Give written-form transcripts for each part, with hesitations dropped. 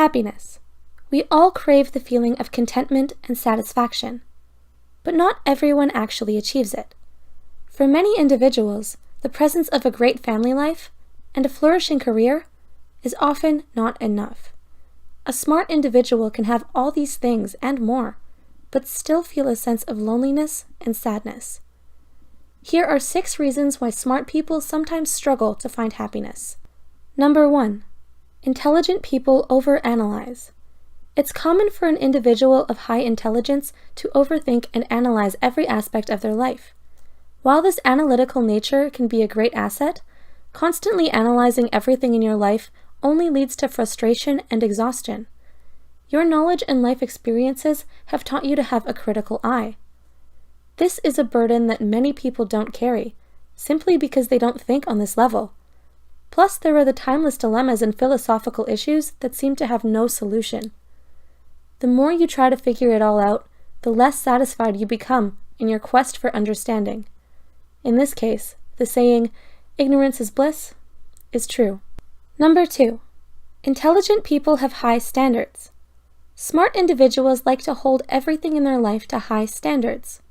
Happiness. We all crave the feeling of contentment and satisfaction, but not everyone actually achieves it. For many individuals, the presence of a great family life and a flourishing career is often not enough. A smart individual can have all these things and more, but still feel a sense of loneliness and sadness. Here are 6 reasons why smart people sometimes struggle to find happiness. Number 1. Intelligent people overanalyze. It's common for an individual of high intelligence to overthink and analyze every aspect of their life. While this analytical nature can be a great asset, constantly analyzing everything in your life only leads to frustration and exhaustion. Your knowledge and life experiences have taught you to have a critical eye. This is a burden that many people don't carry, simply because they don't think on this level. Plus, there are the timeless dilemmas and philosophical issues that seem to have no solution. The more you try to figure it all out, the less satisfied you become in your quest for understanding. In this case, the saying, "ignorance is bliss," is true. Number 2. Intelligent people have high standards. Smart individuals like to hold everything in their life to high standards,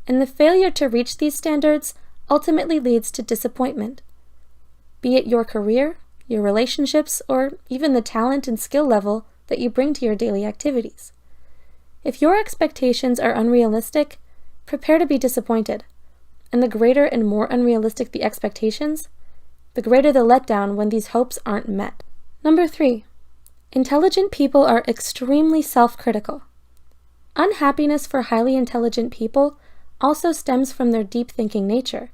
and the failure to reach these standards ultimately leads to disappointment. Be it your career, your relationships, or even the talent and skill level that you bring to your daily activities. If your expectations are unrealistic, prepare to be disappointed. And the greater and more unrealistic the expectations, the greater the letdown when these hopes aren't met. Number 3. Intelligent people are extremely self-critical. Unhappiness for highly intelligent people also stems from their deep-thinking nature.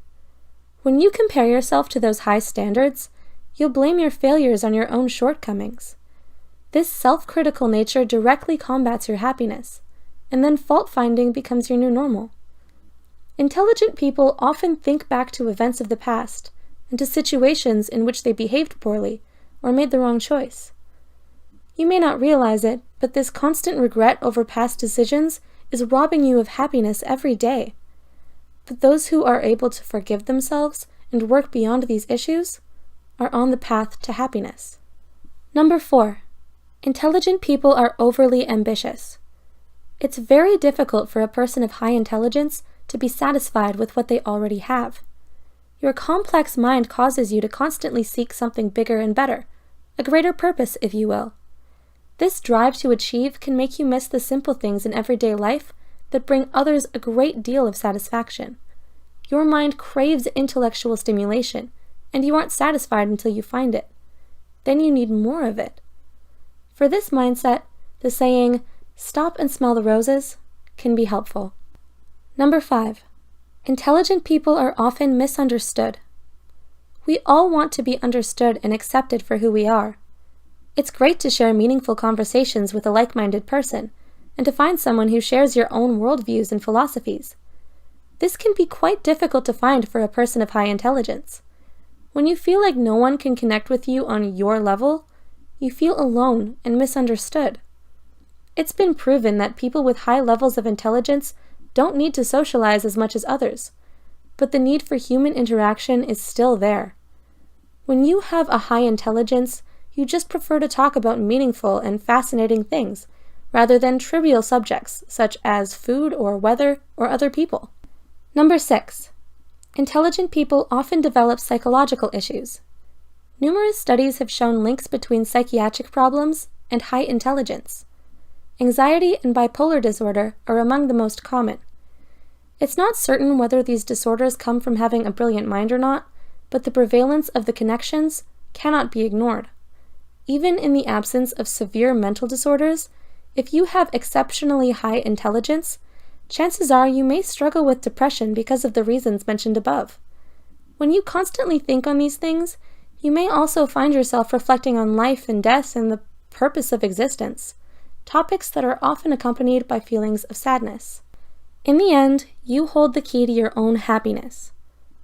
When you compare yourself to those high standards, you'll blame your failures on your own shortcomings. This self-critical nature directly combats your happiness, and then fault-finding becomes your new normal. Intelligent people often think back to events of the past and to situations in which they behaved poorly or made the wrong choice. You may not realize it, but this constant regret over past decisions is robbing you of happiness every day. But those who are able to forgive themselves and work beyond these issues are on the path to happiness. Number 4. Intelligent people are overly ambitious. It's very difficult for a person of high intelligence to be satisfied with what they already have. Your complex mind causes you to constantly seek something bigger and better, a greater purpose, if you will. This drive to achieve can make you miss the simple things in everyday life that bring others a great deal of satisfaction. Your mind craves intellectual stimulation, and you aren't satisfied until you find it. Then you need more of it. For this mindset, the saying, "stop and smell the roses," can be helpful. Number 5. Intelligent people are often misunderstood. We all want to be understood and accepted for who we are. It's great to share meaningful conversations with a like-minded person, and to find someone who shares your own worldviews and philosophies. This can be quite difficult to find for a person of high intelligence. When you feel like no one can connect with you on your level, you feel alone and misunderstood. It's been proven that people with high levels of intelligence don't need to socialize as much as others, but the need for human interaction is still there. When you have a high intelligence, you just prefer to talk about meaningful and fascinating things, rather than trivial subjects such as food or weather or other people. Number 6. Intelligent people often develop psychological issues. Numerous studies have shown links between psychiatric problems and high intelligence. Anxiety and bipolar disorder are among the most common. It's not certain whether these disorders come from having a brilliant mind or not, but the prevalence of the connections cannot be ignored. Even in the absence of severe mental disorders, if you have exceptionally high intelligence, chances are you may struggle with depression because of the reasons mentioned above. When you constantly think on these things, you may also find yourself reflecting on life and death and the purpose of existence, topics that are often accompanied by feelings of sadness. In the end, you hold the key to your own happiness.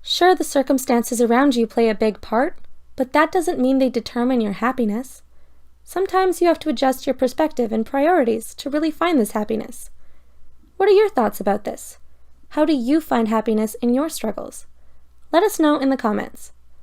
Sure, the circumstances around you play a big part, but that doesn't mean they determine your happiness. Sometimes you have to adjust your perspective and priorities to really find this happiness. What are your thoughts about this? How do you find happiness in your struggles? Let us know in the comments.